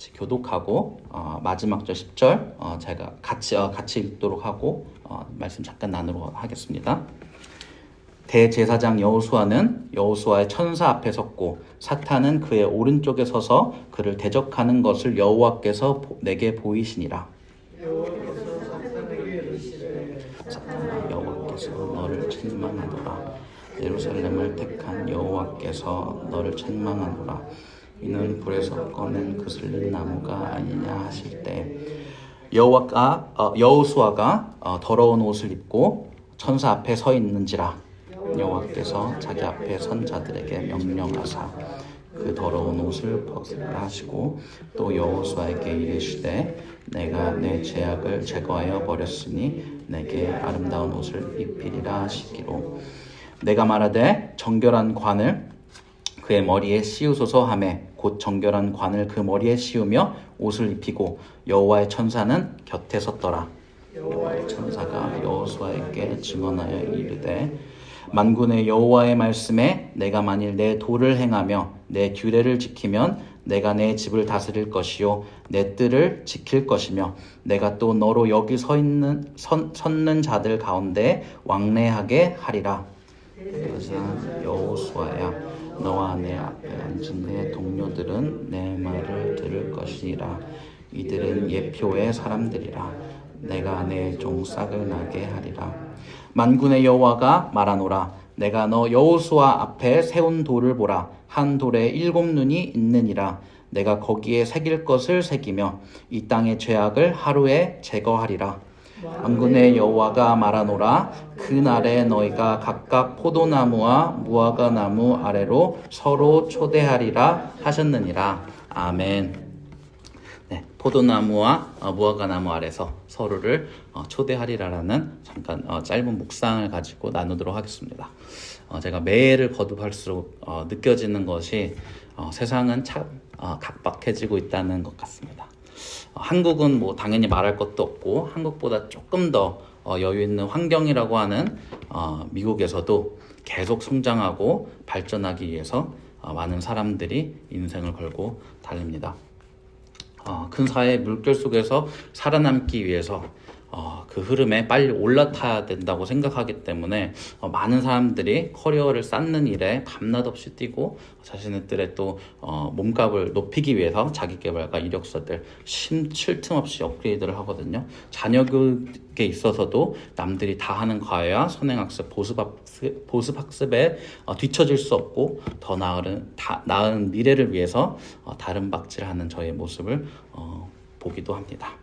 같이 교독하고 마지막 절 10절 제가 같이 읽도록 하고 말씀 잠깐 나누도록 하겠습니다. 대제사장 여호수아는 여호수아의 천사 앞에 섰고 사탄은 그의 오른쪽에 서서 그를 대적하는 것을 여호와께서 내게 보이시니라. 사탄아, 여호와께서 너를 책망하노라. 예루살렘을 택한 여호와께서 너를 책망하노라. 이는 불에서 꺼낸 그슬린 나무가 아니냐 하실 때 여호수아가 더러운 옷을 입고 천사 앞에 서 있는지라. 여호와께서 자기 앞에 선 자들에게 명령하사 그 더러운 옷을 벗으라 하시고 또 여호수아에게 이르시되 내가 내 죄악을 제거하여 버렸으니 내게 아름다운 옷을 입히리라 하시기로. 내가 말하되 정결한 관을 그의 머리에 씌우소서 하매 곧 정결한 관을 그 머리에 씌우며 옷을 입히고 여호와의 천사는 곁에 섰더라. 여호와의 천사가 여호수아에게 증언하여 이르되 만군의 여호와의 말씀에 내가 만일 내 도를 행하며 내 규례를 지키면 내가 내 집을 다스릴 것이요 내 뜰을 지킬 것이며 내가 또 너로 여기 섰는 자들 가운데 왕래하게 하리라. 그러자 여호수아야 너와 내 앞에 앉은 내 동료들은 내 말을 들을 것이니라. 이들은 예표의 사람들이라. 내가 내 종 싹을 나게 하리라. 만군의 여호와가 말하노라. 내가 너 여호수아 앞에 세운 돌을 보라. 한 돌에 7눈이 있느니라. 내가 거기에 새길 것을 새기며 이 땅의 죄악을 하루에 제거하리라. 만군의 여호와가 말하노라. 그날에 너희가 각각 포도나무와 무화과나무 아래로 서로 초대하리라 하셨느니라. 아멘. 네, 포도나무와 무화과나무 아래서 서로를 초대하리라라는 잠깐 짧은 묵상을 가지고 나누도록 하겠습니다. 제가 매해를 거듭할수록 느껴지는 것이 세상은 참 각박해지고 있다는 것 같습니다. 한국은 뭐 당연히 말할 것도 없고 한국보다 조금 더 여유 있는 환경이라고 하는 미국에서도 계속 성장하고 발전하기 위해서 많은 사람들이 인생을 걸고 달립니다. 큰 사회의 물결 속에서 살아남기 위해서 그 흐름에 빨리 올라타야 된다고 생각하기 때문에 많은 사람들이 커리어를 쌓는 일에 밤낮 없이 뛰고 자신들의 또 몸값을 높이기 위해서 자기계발과 이력서들 쉴 틈 없이 업그레이드를 하거든요. 자녀 교육에 있어서도 남들이 다 하는 과외와 선행학습, 보습학습에 뒤처질 수 없고 더 나은 미래를 위해서 다른 박질하는 저의 모습을 보기도 합니다.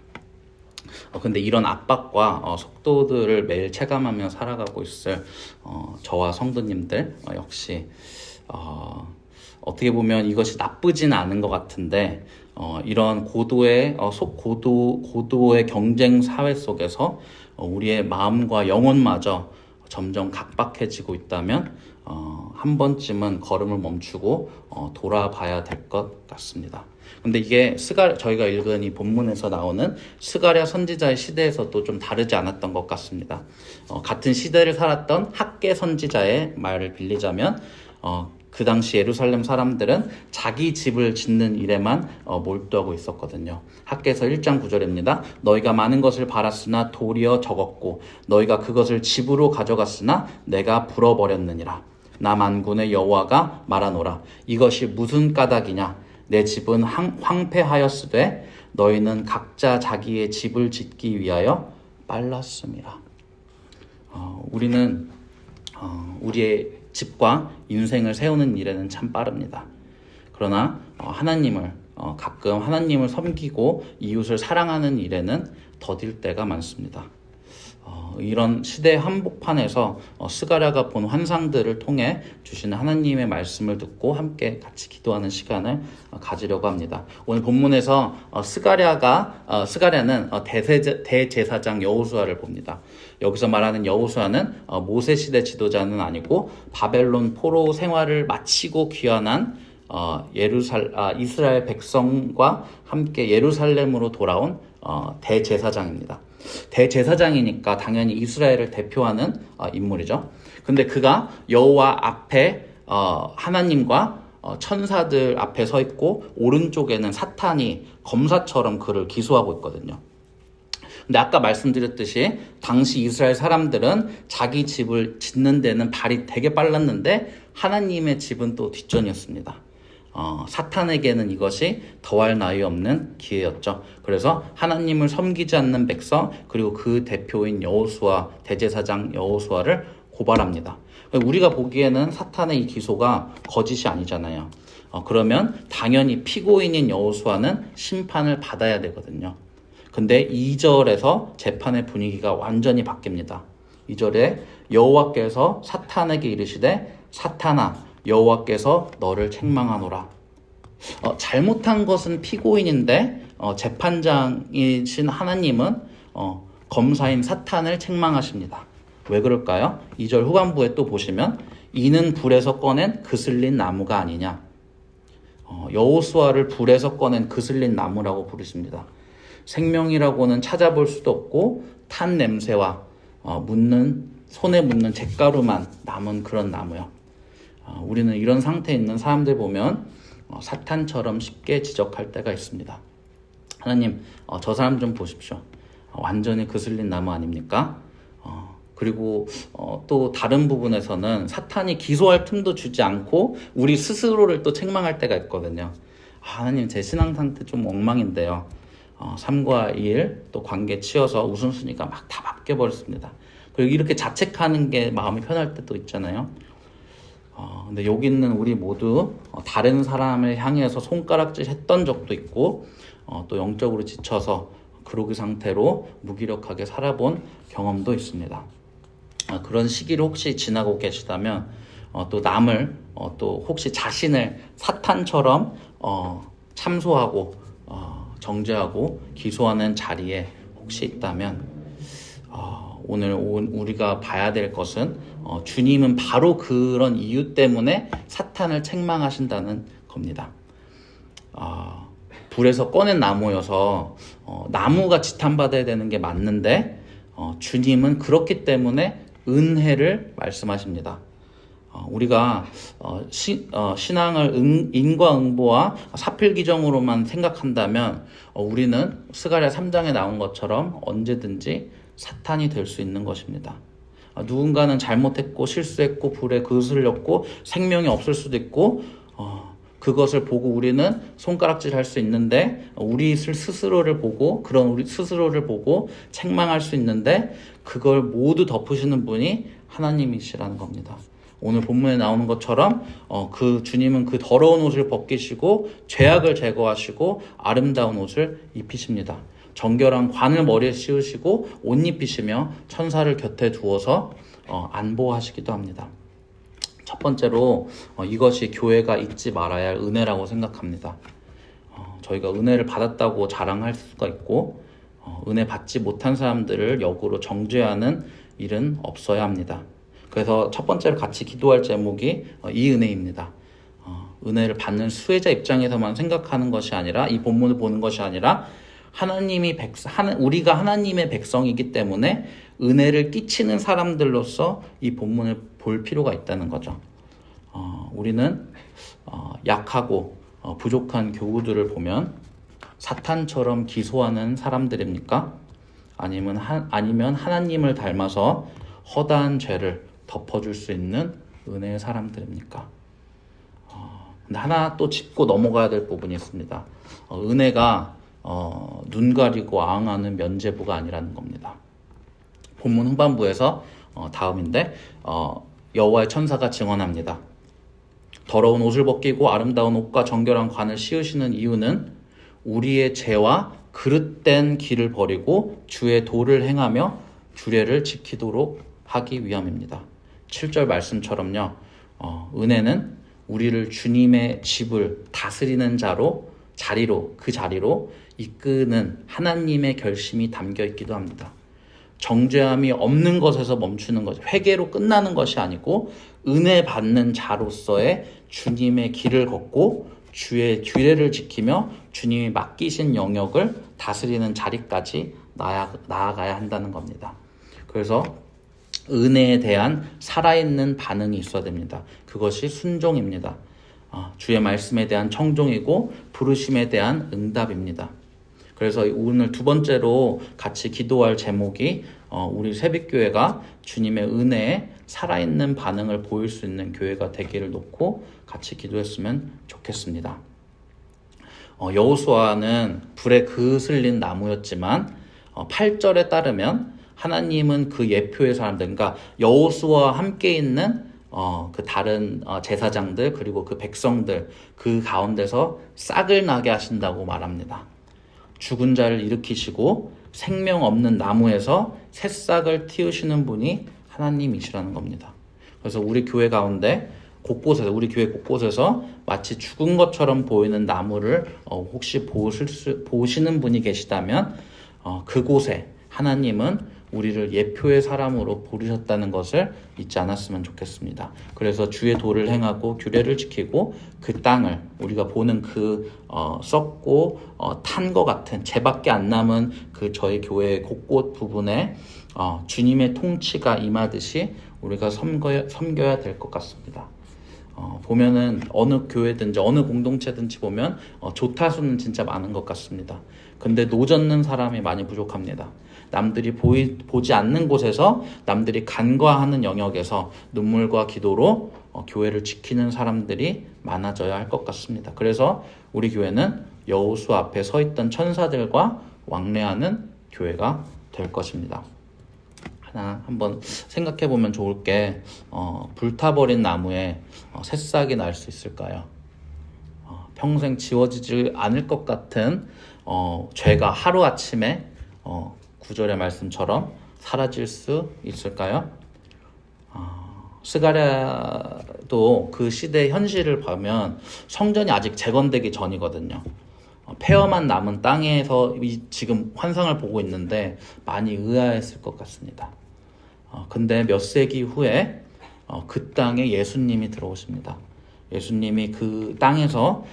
근데 이런 압박과 속도들을 매일 체감하며 살아가고 있을 저와 성도님들 역시 어떻게 보면 이것이 나쁘진 않은 것 같은데 이런 고도의 경쟁 사회 속에서 우리의 마음과 영혼마저 점점 각박해지고 있다면 한 번쯤은 걸음을 멈추고 돌아봐야 될 것 같습니다. 근데 이게 저희가 읽은 이 본문에서 나오는 스가랴 선지자의 시대에서도 좀 다르지 않았던 것 같습니다. 같은 시대를 살았던 학개 선지자의 말을 빌리자면 그 당시 예루살렘 사람들은 자기 집을 짓는 일에만 몰두하고 있었거든요. 학개서 1장 9절입니다. 너희가 많은 것을 바랐으나 도리어 적었고 너희가 그것을 집으로 가져갔으나 내가 불어버렸느니라. 나 만군의 여호와가 말하노라. 이것이 무슨 까닭이냐? 내 집은 황폐하였으되 너희는 각자 자기의 집을 짓기 위하여 빨랐음이라. 우리는 우리의 집과 인생을 세우는 일에는 참 빠릅니다. 그러나 가끔 하나님을 섬기고 이웃을 사랑하는 일에는 더딜 때가 많습니다. 이런 시대의 한복판에서 스가랴가 본 환상들을 통해 주시는 하나님의 말씀을 듣고 함께 같이 기도하는 시간을 가지려고 합니다. 오늘 본문에서 스가랴는 대제사장 여호수아를 봅니다. 여기서 말하는 여호수아는 모세 시대 지도자는 아니고 바벨론 포로 생활을 마치고 귀환한 이스라엘 백성과 함께 예루살렘으로 돌아온 대제사장입니다. 대제사장이니까 당연히 이스라엘을 대표하는 인물이죠. 근데 그가 여호와 앞에 하나님과 천사들 앞에 서 있고 오른쪽에는 사탄이 검사처럼 그를 기소하고 있거든요. 근데 아까 말씀드렸듯이 당시 이스라엘 사람들은 자기 집을 짓는 데는 발이 되게 빨랐는데 하나님의 집은 또 뒷전이었습니다. 사탄에게는 이것이 더할 나위 없는 기회였죠. 그래서 하나님을 섬기지 않는 백성 그리고 그 대표인 여호수아 대제사장 여호수아를 고발합니다. 우리가 보기에는 사탄의 이 기소가 거짓이 아니잖아요. 그러면 당연히 피고인인 여호수아는 심판을 받아야 되거든요. 근데 2절에서 재판의 분위기가 완전히 바뀝니다. 2절에 여호와께서 사탄에게 이르시되 사탄아 여호와께서 너를 책망하노라. 잘못한 것은 피고인인데 재판장이신 하나님은 검사인 사탄을 책망하십니다. 왜 그럴까요? 2절 후반부에 또 보시면 이는 불에서 꺼낸 그슬린 나무가 아니냐. 여호수아를 불에서 꺼낸 그슬린 나무라고 부르십니다. 생명이라고는 찾아볼 수도 없고 탄 냄새와 손에 묻는 잿가루만 남은 그런 나무요. 우리는 이런 상태에 있는 사람들 보면 사탄처럼 쉽게 지적할 때가 있습니다. 하나님, 저 사람 좀 보십시오. 완전히 그슬린 나무 아닙니까? 그리고 또 다른 부분에서는 사탄이 기소할 틈도 주지 않고 우리 스스로를 또 책망할 때가 있거든요. 하나님, 제 신앙 상태 좀 엉망인데요. 3과 2일 또 관계 치여서 우선순위가 막 다 바뀌어버렸습니다. 그리고 이렇게 자책하는 게 마음이 편할 때도 있잖아요. 근데 여기 있는 우리 모두 다른 사람을 향해서 손가락질 했던 적도 있고 또 영적으로 지쳐서 그러기 상태로 무기력하게 살아본 경험도 있습니다. 그런 시기를 혹시 지나고 계시다면 또 남을 또 혹시 자신을 사탄처럼 참소하고 정죄하고 기소하는 자리에 혹시 있다면 오늘 우리가 봐야 될 것은 주님은 바로 그런 이유 때문에 사탄을 책망하신다는 겁니다. 불에서 꺼낸 나무여서 나무가 지탄받아야 되는 게 맞는데 주님은 그렇기 때문에 은혜를 말씀하십니다. 우리가 신앙을 인과응보와 사필귀정으로만 생각한다면 우리는 스가랴 3장에 나온 것처럼 언제든지 사탄이 될 수 있는 것입니다. 누군가는 잘못했고 실수했고 불에 그슬렸고 생명이 없을 수도 있고 그것을 보고 우리는 손가락질 할 수 있는데 우리 스스로를 보고 책망할 수 있는데 그걸 모두 덮으시는 분이 하나님이시라는 겁니다. 오늘 본문에 나오는 것처럼 그 주님은 그 더러운 옷을 벗기시고 죄악을 제거하시고 아름다운 옷을 입히십니다. 정결한 관을 머리에 씌우시고 옷 입히시며 천사를 곁에 두어서 안보하시기도 합니다. 첫 번째로 이것이 교회가 잊지 말아야 할 은혜라고 생각합니다. 저희가 은혜를 받았다고 자랑할 수가 있고 은혜 받지 못한 사람들을 역으로 정죄하는 일은 없어야 합니다. 그래서 첫 번째로 같이 기도할 제목이 이 은혜입니다. 은혜를 받는 수혜자 입장에서만 생각하는 것이 아니라 이 본문을 보는 것이 아니라 우리가 하나님의 백성이기 때문에 은혜를 끼치는 사람들로서 이 본문을 볼 필요가 있다는 거죠. 우리는 약하고 부족한 교우들을 보면 사탄처럼 기소하는 사람들입니까? 아니면 하나님을 닮아서 허다한 죄를 덮어줄 수 있는 은혜의 사람들입니까? 근데 하나 또 짚고 넘어가야 될 부분이 있습니다. 은혜가 눈 가리고 아앙하는 면죄부가 아니라는 겁니다. 본문 후반부에서 다음인데 여호와의 천사가 증언합니다. 더러운 옷을 벗기고 아름다운 옷과 정결한 관을 씌우시는 이유는 우리의 죄와 그릇된 길을 버리고 주의 도를 행하며 주례를 지키도록 하기 위함입니다. 7절 말씀처럼요. 은혜는 우리를 주님의 집을 다스리는 그 자리로 이끄는 하나님의 결심이 담겨 있기도 합니다. 정죄함이 없는 것에서 멈추는 것, 회개로 끝나는 것이 아니고 은혜 받는 자로서의 주님의 길을 걷고 주의 규례를 지키며 주님이 맡기신 영역을 다스리는 자리까지 나아가야 한다는 겁니다. 그래서 은혜에 대한 살아있는 반응이 있어야 됩니다. 그것이 순종입니다. 주의 말씀에 대한 청종이고 부르심에 대한 응답입니다. 그래서 오늘 두 번째로 같이 기도할 제목이 우리 새빛교회가 주님의 은혜에 살아있는 반응을 보일 수 있는 교회가 되기를 놓고 같이 기도했으면 좋겠습니다. 여호수아는 불에 그슬린 나무였지만 8절에 따르면 하나님은 그 예표의 사람들, 그러니까 여호수아와 함께 있는 그 다른 제사장들 그리고 그 백성들 그 가운데서 싹을 나게 하신다고 말합니다. 죽은 자를 일으키시고 생명 없는 나무에서 새싹을 틔우시는 분이 하나님이시라는 겁니다. 그래서 우리 교회 가운데 곳곳에서 우리 교회 곳곳에서 마치 죽은 것처럼 보이는 나무를 혹시 보시는 분이 계시다면 그곳에 하나님은 우리를 예표의 사람으로 부르셨다는 것을 잊지 않았으면 좋겠습니다. 그래서 주의 도를 행하고 규례를 지키고 그 땅을 우리가 보는 그 썩고 탄 것 같은 재밖에 안 남은 그 저희 교회의 곳곳 부분에 주님의 통치가 임하듯이 우리가 섬겨야 될 것 같습니다. 보면은 어느 교회든지 어느 공동체든지 보면 조타수는 진짜 많은 것 같습니다. 근데 노젓는 사람이 많이 부족합니다. 남들이 보지 않는 곳에서 남들이 간과하는 영역에서 눈물과 기도로 교회를 지키는 사람들이 많아져야 할 것 같습니다. 그래서 우리 교회는 여호수 앞에 서 있던 천사들과 왕래하는 교회가 될 것입니다. 하나 한번 생각해 보면 좋을 게 불타버린 나무에 새싹이 날 수 있을까요? 평생 지워지지 않을 것 같은 죄가 하루아침에 9절의 말씀처럼 사라질 수 있을까요? 스가랴도 그 시대의 현실을 보면 성전이 아직 재건되기 전이거든요. 폐허만 남은 땅에서 지금 환상을 보고 있는데 많이 의아했을 것 같습니다. 근데 몇 세기 후에 그 땅에 예수님이 들어오십니다. 예수님이 그 땅에서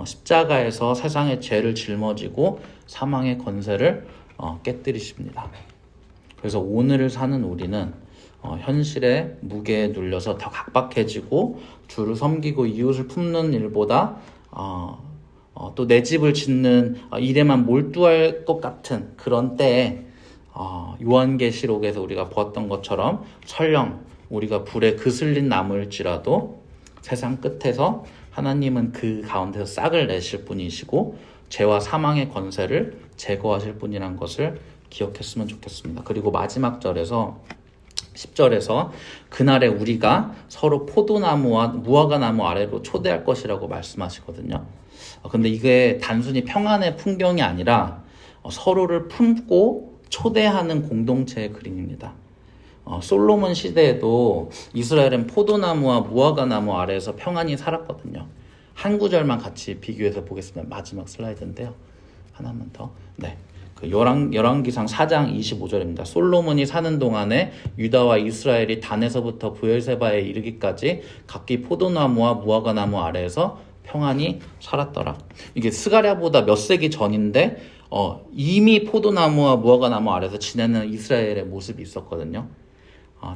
십자가에서 세상의 죄를 짊어지고 사망의 권세를 깨뜨리십니다. 그래서 오늘을 사는 우리는 현실의 무게에 눌려서 더 각박해지고 주를 섬기고 이웃을 품는 일보다 또 내 집을 짓는 일에만 몰두할 것 같은 그런 때에 요한계시록에서 우리가 보았던 것처럼 설령 우리가 불에 그슬린 나무일지라도 세상 끝에서 하나님은 그 가운데서 싹을 내실 분이시고 죄와 사망의 권세를 제거하실 분이란 것을 기억했으면 좋겠습니다. 그리고 마지막 절에서 10절에서 그날에 우리가 서로 포도나무와 무화과나무 아래로 초대할 것이라고 말씀하시거든요. 근데 이게 단순히 평안의 풍경이 아니라 서로를 품고 초대하는 공동체의 그림입니다. 솔로몬 시대에도 이스라엘은 포도나무와 무화과나무 아래에서 평안히 살았거든요. 한 구절만 같이 비교해서 보겠습니다. 마지막 슬라이드인데요. 하나만 더. 네. 열왕기상 4장 25절입니다. 솔로몬이 사는 동안에 유다와 이스라엘이 단에서부터 브엘세바에 이르기까지 각기 포도나무와 무화과나무 아래에서 평안히 살았더라. 이게 스가랴보다 몇 세기 전인데 이미 포도나무와 무화과나무 아래에서 지내는 이스라엘의 모습이 있었거든요.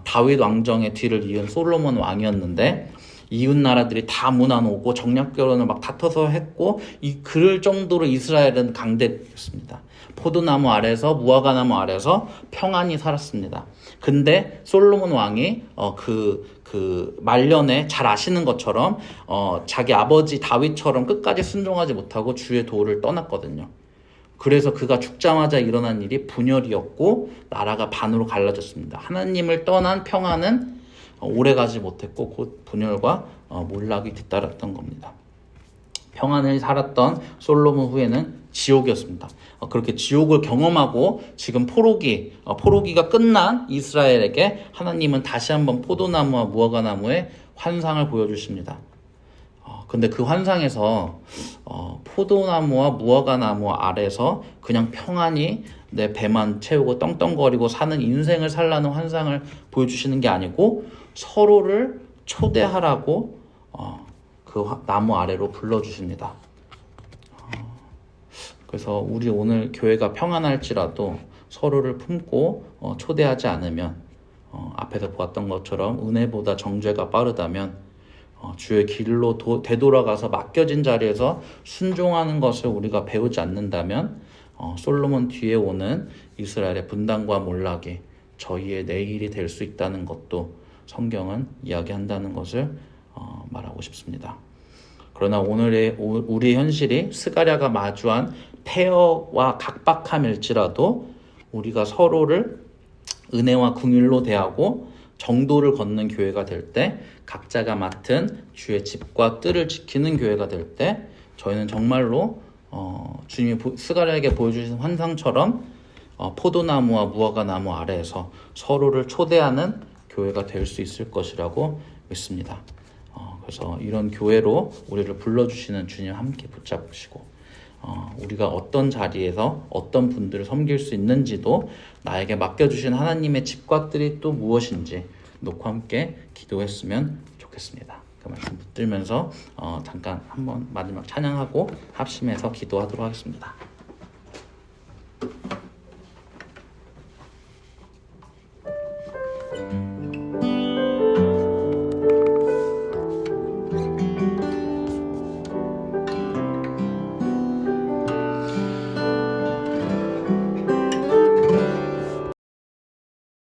다윗 왕정의 뒤를 이은 솔로몬 왕이었는데 이웃 나라들이 다 문안오고 정략 결혼을 막 다퉈서 했고 그럴 정도로 이스라엘은 강대였습니다. 포도나무 아래서 무화과나무 아래서 평안히 살았습니다. 근데 솔로몬 왕이 그 말년에 잘 아시는 것처럼 자기 아버지 다윗처럼 끝까지 순종하지 못하고 주의 도를 떠났거든요. 그래서 그가 죽자마자 일어난 일이 분열이었고 나라가 반으로 갈라졌습니다. 하나님을 떠난 평안은 오래가지 못했고 곧 분열과 몰락이 뒤따랐던 겁니다. 평안을 살았던 솔로몬 후에는 지옥이었습니다. 그렇게 지옥을 경험하고 지금 포로기가 끝난 이스라엘에게 하나님은 다시 한번 포도나무와 무화과나무의 환상을 보여주십니다. 근데 그 환상에서 포도나무와 무화과나무 아래서 그냥 평안히 내 배만 채우고 떵떵거리고 사는 인생을 살라는 환상을 보여주시는 게 아니고 서로를 초대하라고 그 나무 아래로 불러주십니다. 그래서 우리 오늘 교회가 평안할지라도 서로를 품고 초대하지 않으면 앞에서 보았던 것처럼 은혜보다 정죄가 빠르다면 주의 길로 되돌아가서 맡겨진 자리에서 순종하는 것을 우리가 배우지 않는다면 솔로몬 뒤에 오는 이스라엘의 분단과 몰락이 저희의 내일이 될 수 있다는 것도 성경은 이야기한다는 것을 말하고 싶습니다. 그러나 오늘의 우리 현실이 스가랴가 마주한 폐허와 각박함일지라도 우리가 서로를 은혜와 긍휼로 대하고 정도를 걷는 교회가 될 때, 각자가 맡은 주의 집과 뜰을 지키는 교회가 될 때 저희는 정말로 주님이 스가랴에게 보여주신 환상처럼 포도나무와 무화과나무 아래에서 서로를 초대하는 교회가 될 수 있을 것이라고 믿습니다. 그래서 이런 교회로 우리를 불러주시는 주님 함께 붙잡으시고 우리가 어떤 자리에서 어떤 분들을 섬길 수 있는지도 나에게 맡겨주신 하나님의 집과 뜰이 또 무엇인지 놓고 함께 기도했으면 좋겠습니다. 그 말씀 붙들면서 잠깐 한번 마지막 찬양하고 합심해서 기도하도록 하겠습니다.